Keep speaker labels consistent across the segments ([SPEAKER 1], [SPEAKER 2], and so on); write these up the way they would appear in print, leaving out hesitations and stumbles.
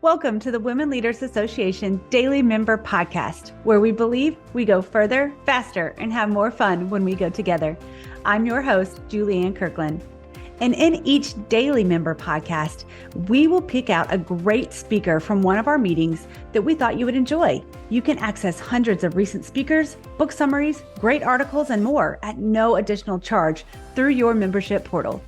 [SPEAKER 1] Welcome to the Women Leaders Association Daily Member Podcast, where we believe we go further, faster, and have more fun when we go together. I'm your host, Julianne Kirkland. And in each Daily Member Podcast, we will pick out a great speaker from one of our meetings that we thought you would enjoy. You can access hundreds of recent speakers, book summaries, great articles, and more at no additional charge through your membership portal.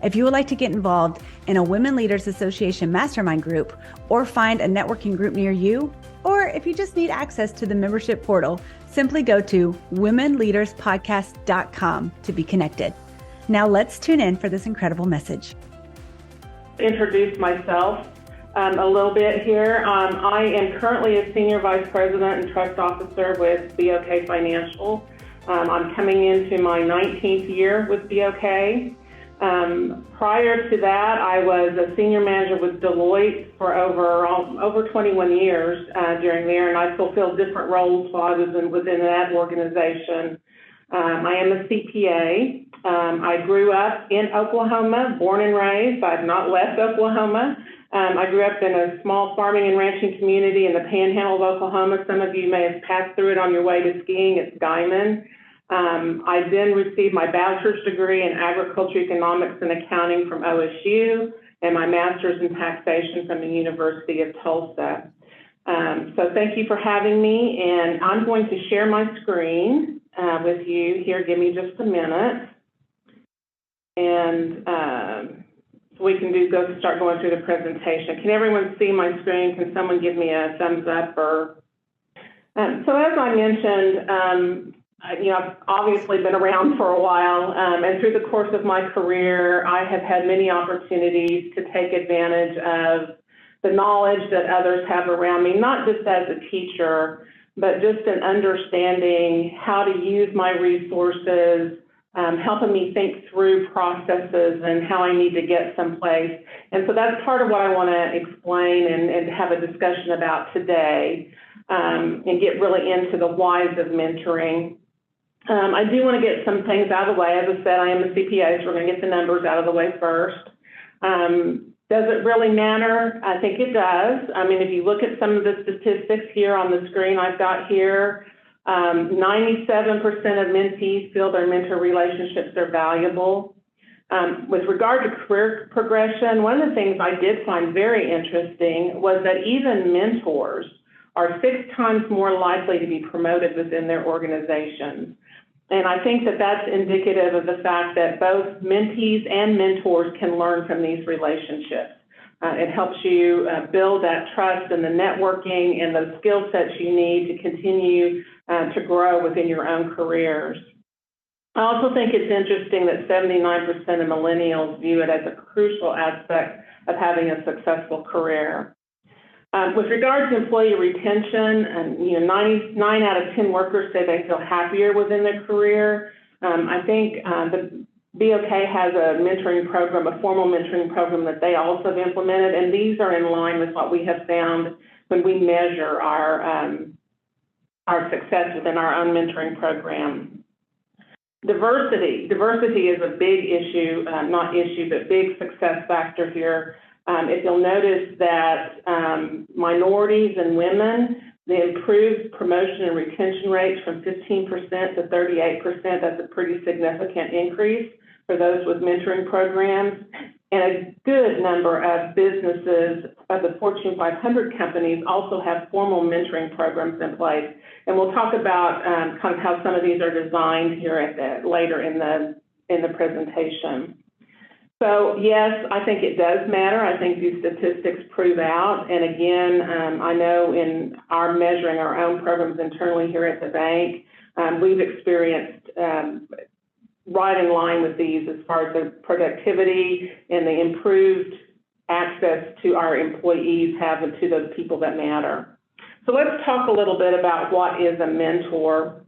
[SPEAKER 1] If you would like to get involved in a Women Leaders Association mastermind group or find a networking group near you, or if you just need access to the membership portal, simply go to womenleaderspodcast.com to be connected. Now let's tune in for this incredible message.
[SPEAKER 2] Introduce myself a little bit here. I am currently a Senior Vice President and Trust Officer with BOK Financial. I'm coming into my 19th year with BOK. Prior to that, I was a senior manager with Deloitte for over 21 years during there, and I fulfilled different roles while I was within that organization. I am a CPA. I grew up in Oklahoma, born and raised. I've not left Oklahoma. I grew up in a small farming and ranching community in the panhandle of Oklahoma. Some of you may have passed through it on your way to skiing. It's Guyman. I then received my bachelor's degree in agriculture, economics, and accounting from OSU, and my master's in taxation from the University of Tulsa. So thank you for having me, and I'm going to share my screen with you here. Give me just a minute, and so we can start going through the presentation. Can everyone see my screen? Can someone give me a thumbs up? Or so as I mentioned, I've obviously been around for a while, and through the course of my career, I have had many opportunities to take advantage of the knowledge that others have around me, not just as a teacher, but just in understanding how to use my resources, helping me think through processes and how I need to get someplace. And so that's part of what I want to explain and have a discussion about today, and get really into the whys of mentoring. I do want to get some things out of the way. As I said, I am a CPA, so we're going to get the numbers out of the way first. Does it really matter? I think it does. I mean, if you look at some of the statistics here on the screen I've got here, 97% of mentees feel their mentor relationships are valuable. With regard to career progression, one of the things I did find very interesting was that even mentors are 6 times more likely to be promoted within their organizations. And I think that that's indicative of the fact that both mentees and mentors can learn from these relationships. It helps you build that trust and the networking and the skill sets you need to continue to grow within your own careers. I also think it's interesting that 79% of millennials view it as a crucial aspect of having a successful career. With regard to employee retention, 99 out of 10 workers say they feel happier within their career. I think the BOK has a mentoring program, a formal mentoring program that they also have implemented, and these are in line with what we have found when we measure our success within our own mentoring program. Diversity is a big issue, but big success factor here. If you'll notice that minorities and women, the improved promotion and retention rates from 15% to 38%, that's a pretty significant increase for those with mentoring programs. And a good number of businesses of the Fortune 500 companies also have formal mentoring programs in place. And we'll talk about kind of how some of these are designed here later in the presentation. So yes, I think it does matter. I think these statistics prove out. And again, I know in our measuring our own programs internally here at the bank, we've experienced right in line with these as far as the productivity and the improved access to our employees have to those people that matter. So let's talk a little bit about what is a mentor.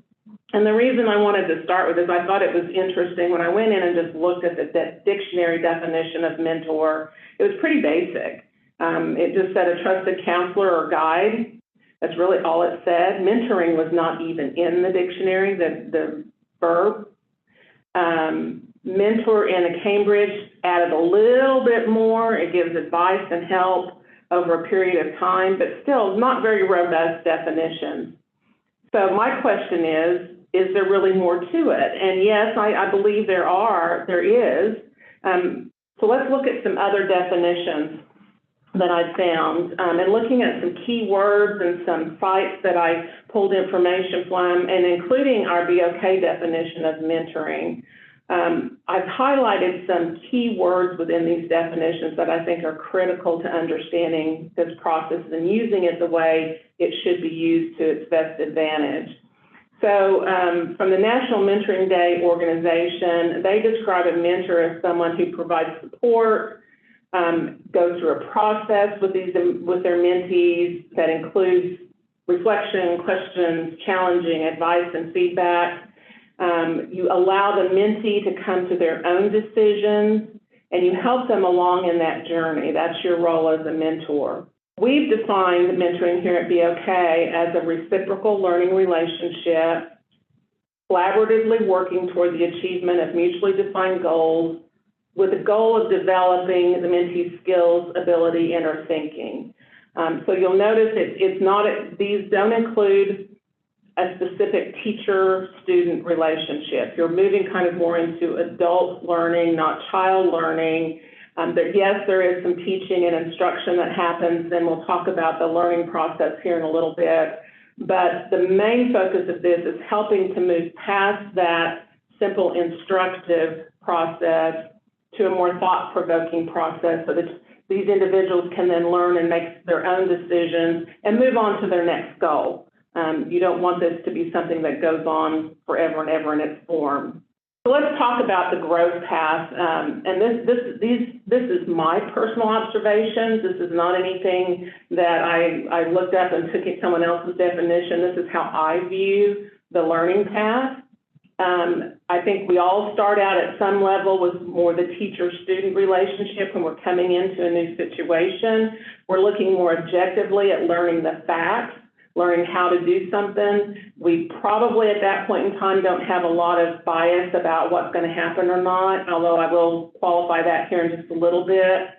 [SPEAKER 2] And the reason I wanted to start with this, I thought it was interesting when I went in and just looked at the dictionary definition of mentor. It was pretty basic. It just said a trusted counselor or guide. That's really all it said. Mentoring was not even in the dictionary, the verb. Mentor in a Cambridge added a little bit more. It gives advice and help over a period of time, but still not very robust definitions. So my question is there really more to it? And yes, I believe there is. So let's look at some other definitions that I found, and looking at some keywords and some sites that I pulled information from, and including our BOK definition of mentoring. I've highlighted some key words within these definitions that I think are critical to understanding this process and using it the way it should be used to its best advantage. So from the National Mentoring Day organization, they describe a mentor as someone who provides support, goes through a process with their mentees that includes reflection, questions, challenging advice and feedback. You allow the mentee to come to their own decisions, and you help them along in that journey. That's your role as a mentor. We've defined mentoring here at BOK as a reciprocal learning relationship, collaboratively working toward the achievement of mutually defined goals with the goal of developing the mentee's skills, ability, and or thinking. So you'll notice these don't include a specific teacher-student relationship. You're moving kind of more into adult learning, not child learning. Yes, there is some teaching and instruction that happens, and we'll talk about the learning process here in a little bit. But the main focus of this is helping to move past that simple instructive process to a more thought-provoking process so that these individuals can then learn and make their own decisions and move on to their next goal. You don't want this to be something that goes on forever and ever in its form. So let's talk about the growth path. And this is my personal observations. This is not anything that I looked up and took someone else's definition. This is how I view the learning path. I think we all start out at some level with more the teacher-student relationship when we're coming into a new situation. We're looking more objectively at learning the facts, learning how to do something. We probably at that point in time don't have a lot of bias about what's going to happen or not, although I will qualify that here in just a little bit.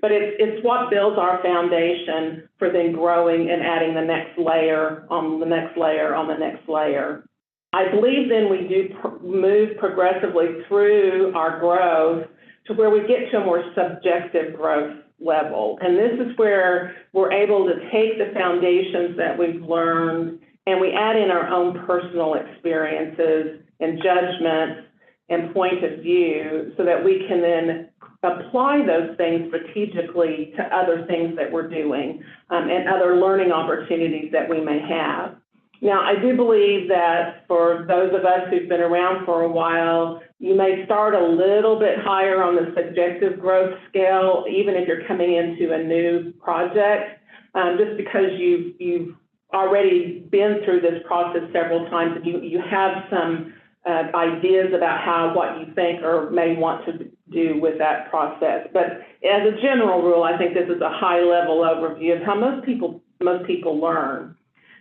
[SPEAKER 2] But it's what builds our foundation for then growing and adding the next layer on the next layer on the next layer. I believe then we do move progressively through our growth to where we get to a more subjective growth level. And this is where we're able to take the foundations that we've learned and we add in our own personal experiences and judgments and point of view so that we can then apply those things strategically to other things that we're doing and other learning opportunities that we may have. Now, I do believe that for those of us who've been around for a while, you may start a little bit higher on the subjective growth scale, even if you're coming into a new project, just because you've already been through this process several times and you have some ideas about what you think or may want to do with that process. But as a general rule, I think this is a high-level overview of how most people learn.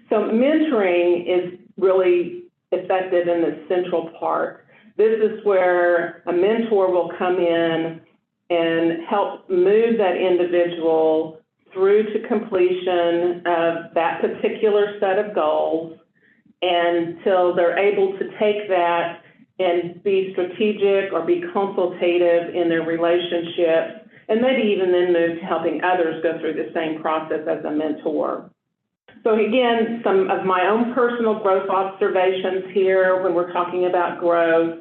[SPEAKER 2] So mentoring is really effective in the central part. This is where a mentor will come in and help move that individual through to completion of that particular set of goals until they're able to take that and be strategic or be consultative in their relationships, and maybe even then move to helping others go through the same process as a mentor. So again, some of my own personal growth observations here when we're talking about growth.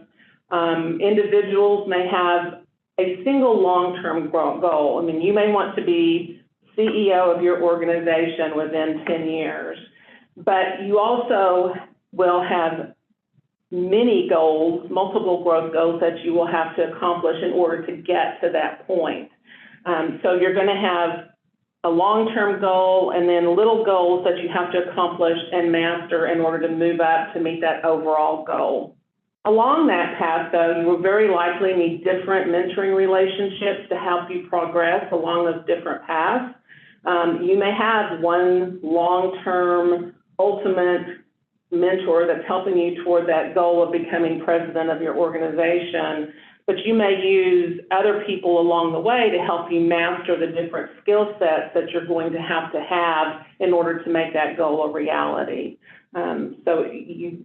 [SPEAKER 2] Individuals may have a single long-term goal. I mean, you may want to be CEO of your organization within 10 years, but you also will have many goals, multiple growth goals that you will have to accomplish in order to get to that point. So you're going to have a long-term goal and then little goals that you have to accomplish and master in order to move up to meet that overall goal. Along that path, though, you will very likely need different mentoring relationships to help you progress along those different paths. You may have one long-term ultimate mentor that's helping you toward that goal of becoming president of your organization, but you may use other people along the way to help you master the different skill sets that you're going to have in order to make that goal a reality. Networking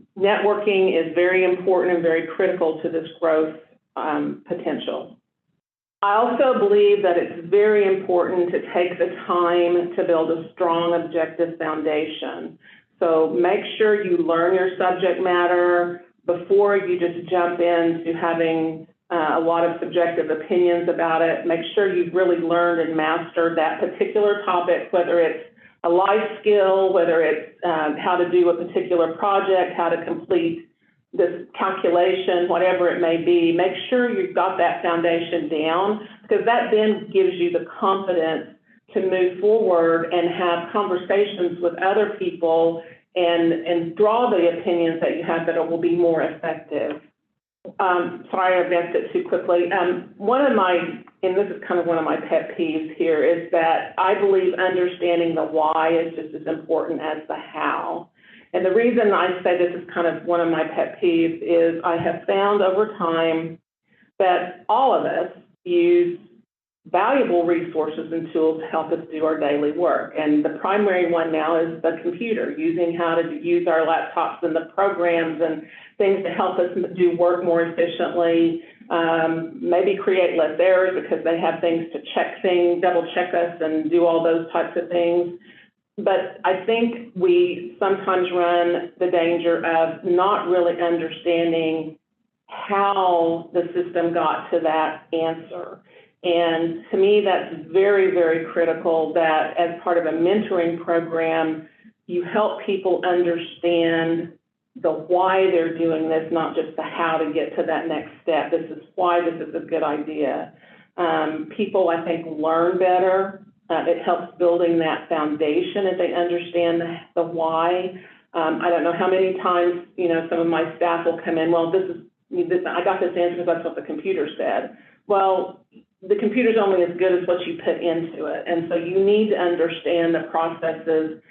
[SPEAKER 2] is very important and very critical to this growth potential. I also believe that it's very important to take the time to build a strong objective foundation. So make sure you learn your subject matter before you just jump into having a lot of subjective opinions about it. Make sure you've really learned and mastered that particular topic, whether it's a life skill, whether it's how to do a particular project, how to complete this calculation, whatever it may be. Make sure you've got that foundation down, because that then gives you the confidence to move forward and have conversations with other people and draw the opinions that you have that will be more effective. Sorry, I advanced it too quickly. And this is kind of one of my pet peeves here, is that I believe understanding the why is just as important as the how. And the reason I say this is kind of one of my pet peeves is I have found over time that all of us use valuable resources and tools to help us do our daily work. And the primary one now is the computer, using how to use our laptops and the programs and things to help us do work more efficiently, maybe create less errors because they have things to check things, double check us and do all those types of things. But I think we sometimes run the danger of not really understanding how the system got to that answer. And to me, that's very, very critical that as part of a mentoring program, you help people understand the why they're doing this, not just the how to get to that next step. This is why this is a good idea. People, I think, learn better. It helps building that foundation as they understand the why. I don't know how many times, some of my staff will come in, well, I got this answer because that's what the computer said. Well, the computer's only as good as what you put into it. And so you need to understand the processes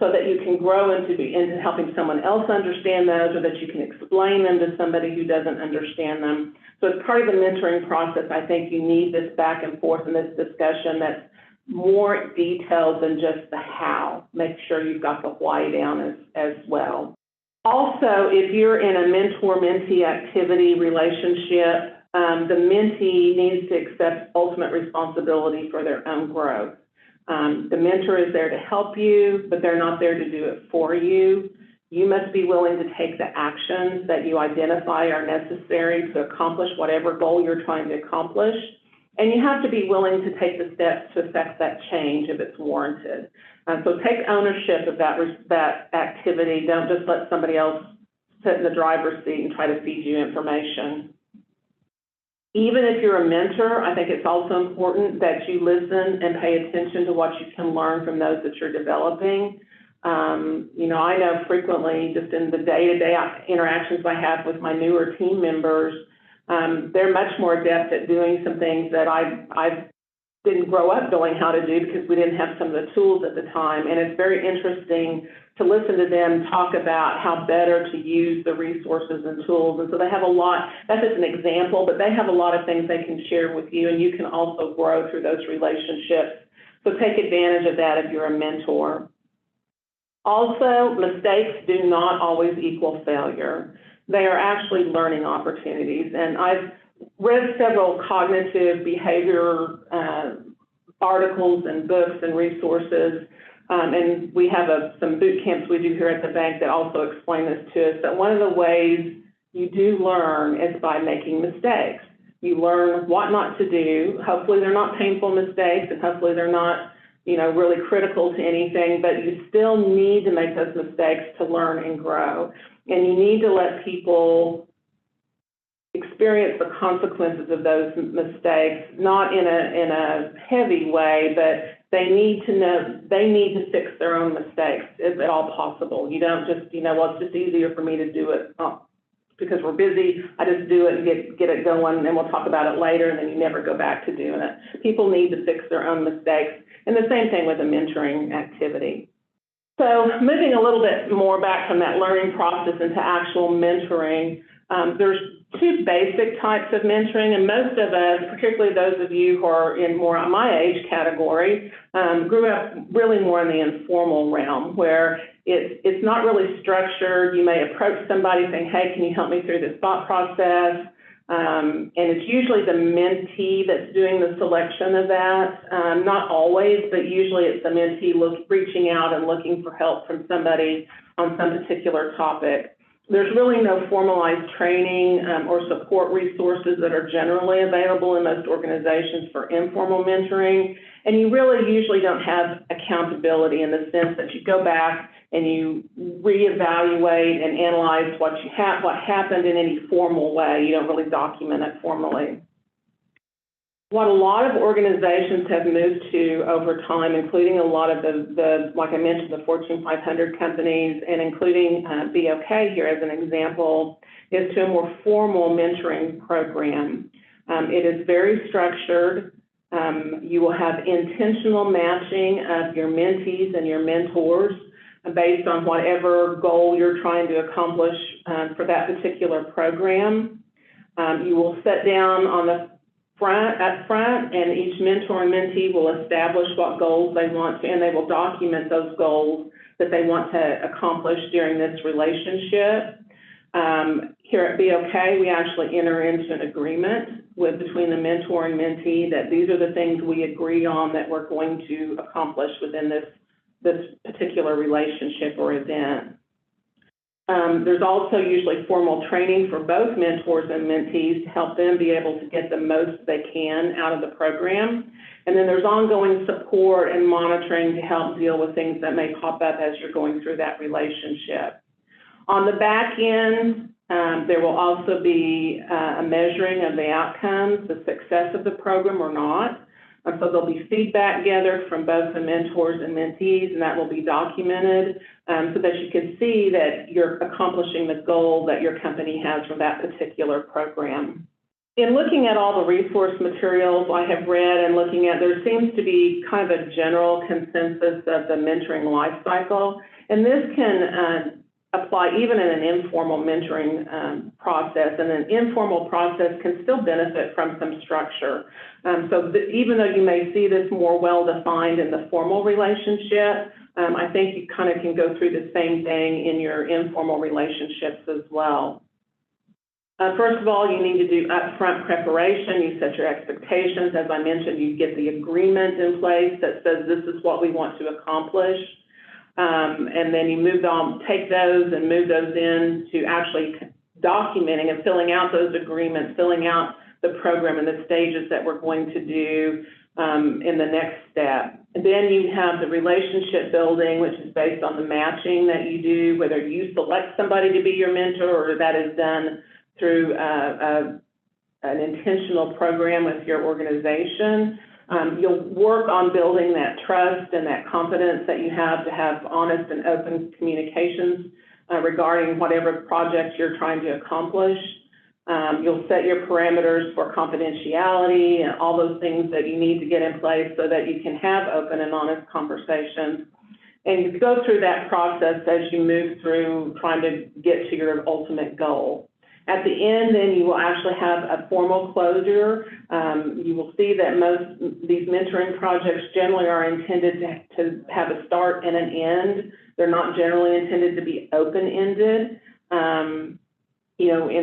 [SPEAKER 2] so that you can grow into helping someone else understand those, or that you can explain them to somebody who doesn't understand them. So as part of the mentoring process, I think you need this back and forth and this discussion that's more detailed than just the how. Make sure you've got the why down as well. Also, if you're in a mentor-mentee activity relationship, the mentee needs to accept ultimate responsibility for their own growth. The mentor is there to help you, but they're not there to do it for you. You must be willing to take the actions that you identify are necessary to accomplish whatever goal you're trying to accomplish. And you have to be willing to take the steps to affect that change if it's warranted. So take ownership of that activity. Don't just let somebody else sit in the driver's seat and try to feed you information. Even if you're a mentor, I think it's also important that you listen and pay attention to what you can learn from those that you're developing. I know frequently, just in the day-to-day interactions I have with my newer team members, they're much more adept at doing some things that I didn't grow up knowing how to do because we didn't have some of the tools at the time. And it's very interesting to listen to them talk about how better to use the resources and tools. And so they have a lot, that's just an example, but they have a lot of things they can share with you, and you can also grow through those relationships. So take advantage of that if you're a mentor. Also, mistakes do not always equal failure. They are actually learning opportunities. And I've read several cognitive behavior articles and books and resources, and we have some boot camps we do here at the bank that also explain this to us, that one of the ways you do learn is by making mistakes. You learn what not to do. Hopefully they're not painful mistakes, and hopefully they're not really critical to anything, but you still need to make those mistakes to learn and grow. And you need to let people experience the consequences of those mistakes, not in a heavy way, but they need to fix their own mistakes if at all possible. You don't just, well, it's just easier for me to do it because we're busy. I just do it and get it going, and we'll talk about it later, and then you never go back to doing it. People need to fix their own mistakes. And the same thing with a mentoring activity. So moving a little bit more back from that learning process into actual mentoring, there's two basic types of mentoring, and most of us, particularly those of you who are in more my age category, grew up really more in the informal realm where it's not really structured. You may approach somebody saying, hey, can you help me through this thought process? And it's usually the mentee that's doing the selection of that. Not always, but usually it's the mentee reaching out and looking for help from somebody on some particular topic. There's really no formalized training or support resources that are generally available in most organizations for informal mentoring. And you really usually don't have accountability in the sense that you go back and you reevaluate and analyze what happened in any formal way. You don't really document it formally. What a lot of organizations have moved to over time, including a lot of the like I mentioned, the Fortune 500 companies, and including BOK here as an example, is to a more formal mentoring program. It is very structured. You will have intentional matching of your mentees and your mentors based on whatever goal you're trying to accomplish for that particular program. You will sit down on the up front, and each mentor and mentee will establish what goals they want to, and they will document those goals that they want to accomplish during this relationship. Here at BOK, we actually enter into an agreement between the mentor and mentee that these are the things we agree on that we're going to accomplish within this particular relationship or event. There's also usually formal training for both mentors and mentees to help them be able to get the most they can out of the program. And then there's ongoing support and monitoring to help deal with things that may pop up as you're going through that relationship. On the back end, there will also be a measuring of the outcomes, the success of the program or not. And so there'll be feedback gathered from both the mentors and mentees, and that will be documented so that you can see that you're accomplishing the goal that your company has for that particular program. In looking at all the resource materials I have read and looking at, there seems to be kind of a general consensus of the mentoring life cycle, and this can apply even in an informal mentoring process, and an informal process can still benefit from some structure. Even though you may see this more well-defined in the formal relationship, I think you kind of can go through the same thing in your informal relationships as well. First of all, you need to do upfront preparation. You set your expectations. As I mentioned, you get the agreement in place that says this is what we want to accomplish. And then you take those and move those into actually documenting and filling out those agreements, filling out the program and the stages that we're going to do in the next step. And then you have the relationship building, which is based on the matching that you do, whether you select somebody to be your mentor or that is done through an intentional program with your organization. You'll work on building that trust and that confidence that you have to have honest and open communications regarding whatever project you're trying to accomplish. You'll set your parameters for confidentiality and all those things that you need to get in place so that you can have open and honest conversations. And you go through that process as you move through trying to get to your ultimate goal. At the end, then, you will actually have a formal closure. You will see that most these mentoring projects generally are intended to have a start and an end. They're not generally intended to be open-ended. In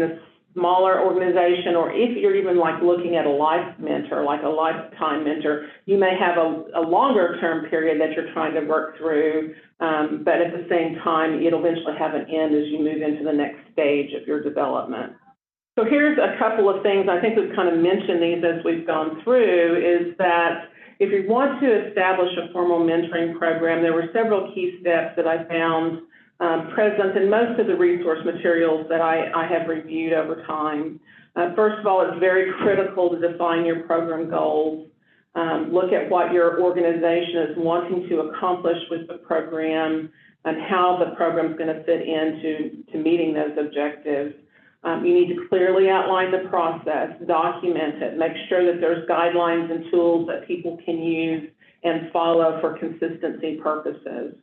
[SPEAKER 2] a smaller organization, or if you're even like looking at a life mentor, like a lifetime mentor, you may have a longer term period that you're trying to work through, but at the same time, it'll eventually have an end as you move into the next stage of your development. So here's a couple of things, I think we've kind of mentioned these as we've gone through, is that if you want to establish a formal mentoring program, there were several key steps that I found present in most of the resource materials that I have reviewed over time. First of all, it's very critical to define your program goals. Look at what your organization is wanting to accomplish with the program and how the program is going to fit into meeting those objectives. You need to clearly outline the process, document it, make sure that there's guidelines and tools that people can use and follow for consistency purposes.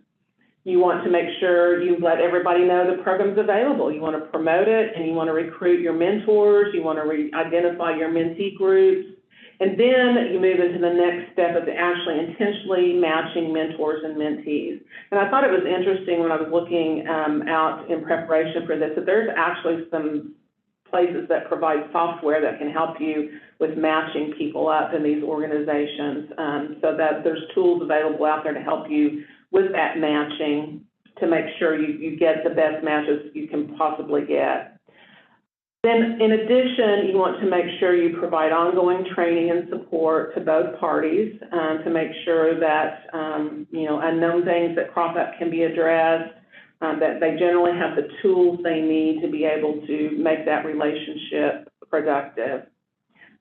[SPEAKER 2] You want to make sure you let everybody know the program's available. You want to promote it, and you want to recruit your mentors. You want to identify your mentee groups. And then you move into the next step of actually intentionally matching mentors and mentees. And I thought it was interesting when I was looking out in preparation for this, that there's actually some places that provide software that can help you with matching people up in these organizations, so that there's tools available out there to help you with that matching to make sure you get the best matches you can possibly get. Then, in addition, you want to make sure you provide ongoing training and support to both parties to make sure that, unknown things that crop up can be addressed, that they generally have the tools they need to be able to make that relationship productive.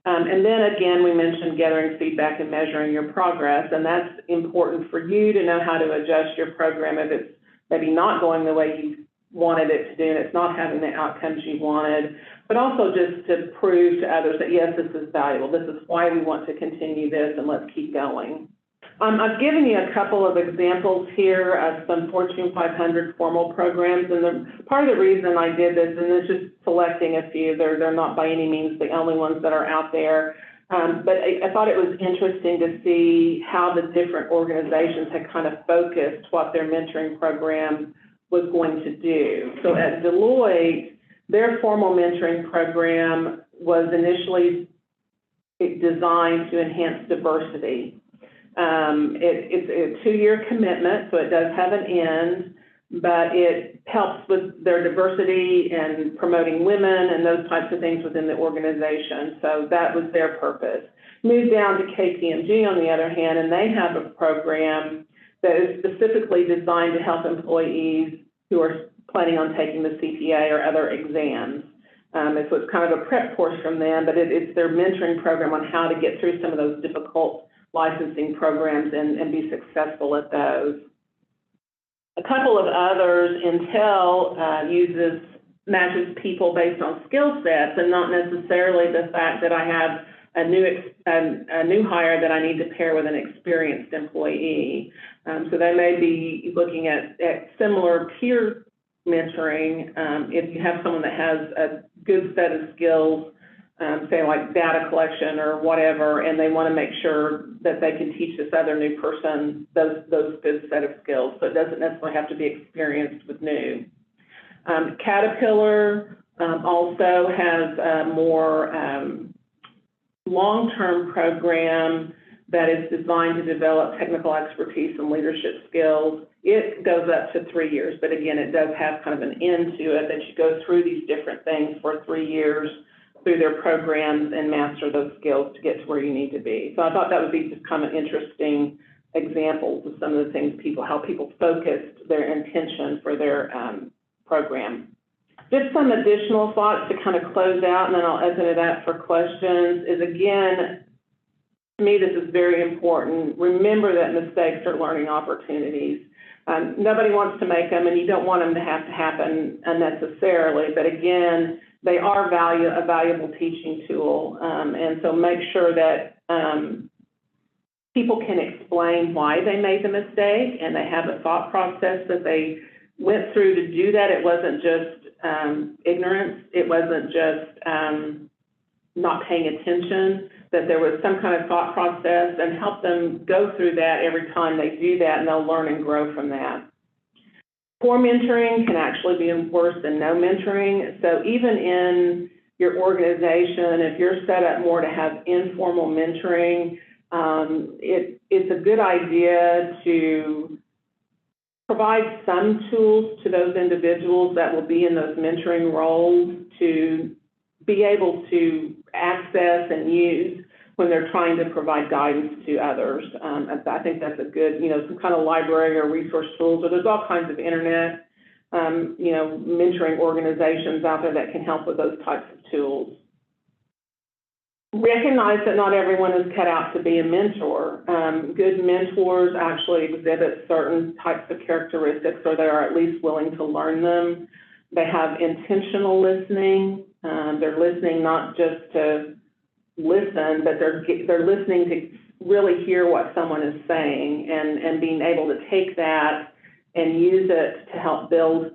[SPEAKER 2] And then, again, we mentioned gathering feedback and measuring your progress, and that's important for you to know how to adjust your program if it's maybe not going the way you wanted it to do, and it's not having the outcomes you wanted, but also just to prove to others that, yes, this is valuable. This is why we want to continue this, and let's keep going. I've given you a couple of examples here of some Fortune 500 formal programs, and part of the reason I did this, and it's just selecting a few, they're not by any means the only ones that are out there, but I thought it was interesting to see how the different organizations had kind of focused what their mentoring program was going to do. So at Deloitte, their formal mentoring program was initially designed to enhance diversity. It's a 2-year commitment, so it does have an end, but it helps with their diversity and promoting women and those types of things within the organization. So that was their purpose. Move down to KPMG, on the other hand, and they have a program that is specifically designed to help employees who are planning on taking the CPA or other exams. So it's kind of a prep course from them, but it's their mentoring program on how to get through some of those difficult licensing programs and be successful at those. A couple of others, Intel matches people based on skill sets and not necessarily the fact that I have a new hire that I need to pair with an experienced employee. So they may be looking at similar peer mentoring. If you have someone that has a good set of skills, say like data collection or whatever, and they want to make sure that they can teach this other new person those good set of skills. So it doesn't necessarily have to be experienced with new. Caterpillar also has a more long-term program that is designed to develop technical expertise and leadership skills. It goes up to 3 years, but again, it does have kind of an end to it that you go through these different things for 3 years through their programs and master those skills to get to where you need to be. So I thought that would be just kind of interesting examples of some of the things how people focused their intention for their program. Just some additional thoughts to kind of close out, and then I'll open it up for questions, is again, to me, this is very important. Remember that mistakes are learning opportunities. Nobody wants to make them, and you don't want them to have to happen unnecessarily, but again, they are a valuable teaching tool, and so make sure that people can explain why they made the mistake, and they have a thought process that they went through to do that. It wasn't just ignorance. It wasn't just not paying attention, that there was some kind of thought process, and help them go through that every time they do that, and they'll learn and grow from that. Poor mentoring can actually be worse than no mentoring. So even in your organization, if you're set up more to have informal mentoring, it's a good idea to provide some tools to those individuals that will be in those mentoring roles to be able to access and use when they're trying to provide guidance to others. I think that's a good, some kind of library or resource tools, or there's all kinds of internet, mentoring organizations out there that can help with those types of tools. Recognize that not everyone is cut out to be a mentor. Good mentors actually exhibit certain types of characteristics, or they are at least willing to learn them. They have intentional listening. They're listening not just to listen, but they're listening to really hear what someone is saying, and being able to take that and use it to help build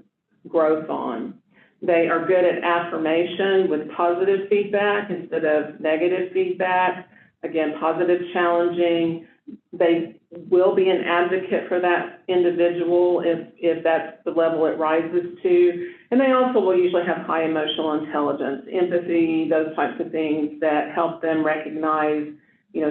[SPEAKER 2] growth on. They are good at affirmation with positive feedback instead of negative feedback. Again, positive challenging. They will be an advocate for that individual if that's the level it rises to. And they also will usually have high emotional intelligence, empathy, those types of things that help them recognize,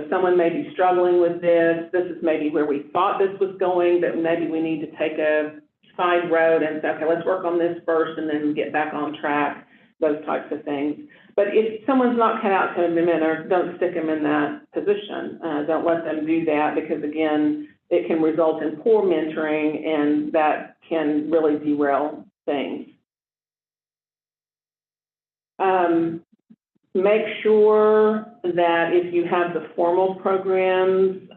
[SPEAKER 2] someone may be struggling with this. This is maybe where we thought this was going, but maybe we need to take a side road and say, okay, let's work on this first and then get back on track, those types of things. But if someone's not cut out to be a mentor, don't stick them in that position. Don't let them do that because, again, it can result in poor mentoring and that can really derail things. Make sure that if you have the formal programs,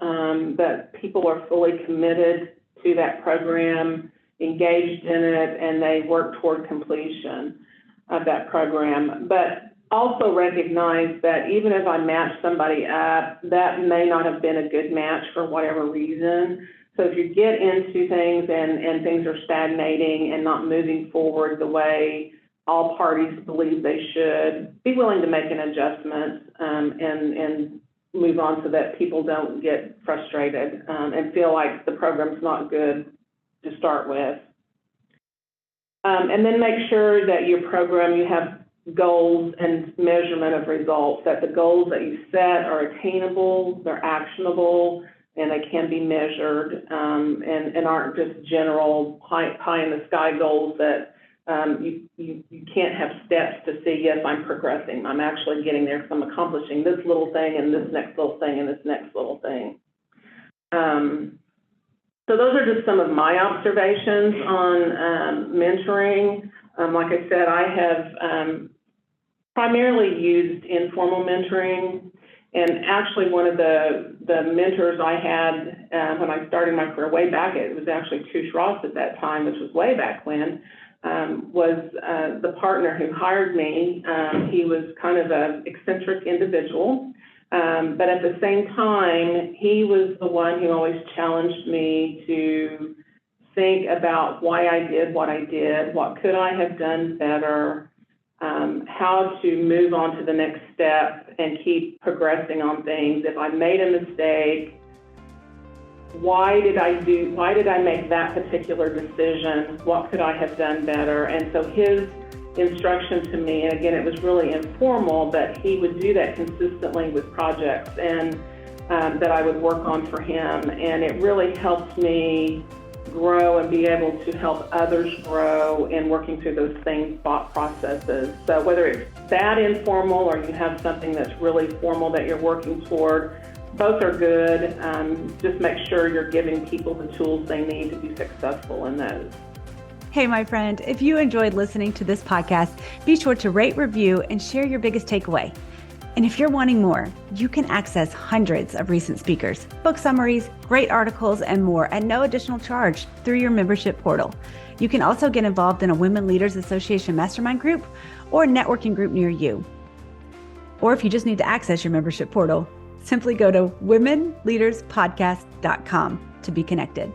[SPEAKER 2] that people are fully committed to that program, engaged in it, and they work toward completion of that program. But also recognize that even if I match somebody up, that may not have been a good match for whatever reason. So if you get into things and things are stagnating and not moving forward the way all parties believe they should, be willing to make an adjustment and move on so that people don't get frustrated and feel like the program's not good to start with. And then make sure that your program, you have goals and measurement of results, that the goals that you set are attainable, they're actionable, and they can be measured and aren't just general pie in the sky goals that you can't have steps to see, yes, I'm progressing. I'm actually getting there because I'm accomplishing this little thing and this next little thing and this next little thing. So those are just some of my observations on mentoring. Like I said, I have primarily used informal mentoring. And actually one of the mentors I had when I started my career way back, it was actually Tush Ross at that time, which was way back when, was the partner who hired me. He was kind of an eccentric individual, but at the same time, he was the one who always challenged me to think about why I did what I did, what could I have done better, how to move on to the next step and keep progressing on things. If I made a mistake, why did I make that particular decision? What could I have done better? And so his instruction to me, and again, it was really informal, but he would do that consistently with projects and that I would work on for him. And it really helped me grow and be able to help others grow in working through those same thought processes. So whether it's that informal or you have something that's really formal that you're working toward, both are good. Just make sure you're giving people the tools they need to be successful in those.
[SPEAKER 1] Hey, my friend, if you enjoyed listening to this podcast, be sure to rate, review, and share your biggest takeaway. And if you're wanting more, you can access hundreds of recent speakers, book summaries, great articles, and more at no additional charge through your membership portal. You can also get involved in a Women Leaders Association mastermind group or a networking group near you. Or if you just need to access your membership portal, simply go to womenleaderspodcast.com to be connected.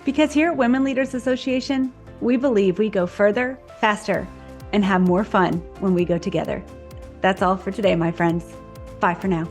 [SPEAKER 1] Because here at Women Leaders Association, we believe we go further, faster, and have more fun when we go together. That's all for today, my friends. Bye for now.